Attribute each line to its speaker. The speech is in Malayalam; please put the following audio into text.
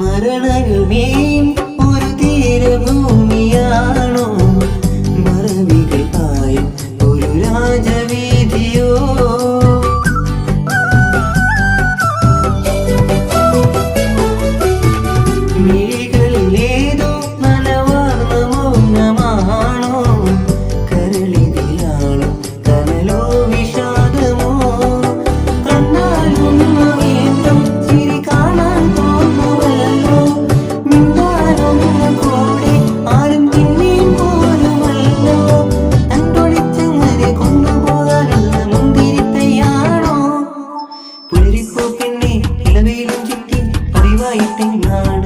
Speaker 1: മരണമേയും ഒരു തീരഭൂമിയാണോ മറവികൾ പായും ഒരു രാജവീതിയോ മിഴികളിലേതോ നനവാർന്ന മൗനമാണോ കരളിതിലാണോ കനലോ വിഷാദമോ കണ്ണാലൊന്നു വീണ്ടും ചിരി കാണാൻ തോന്നുമല്ലോ മിണ്ടാനൊന്നു കൂടെ ആരും പിന്നെയും പോലുമല്ലോ കണ്ടൊളിച്ചങ്ങനെ കൊണ്ടുപോകാനുള്ള മുന്തിരിത്തയാണോ പുലരിപ്പോ പിന്നെ ഇളവേലും ചുറ്റി പതിവായി തെങ്ങാണ്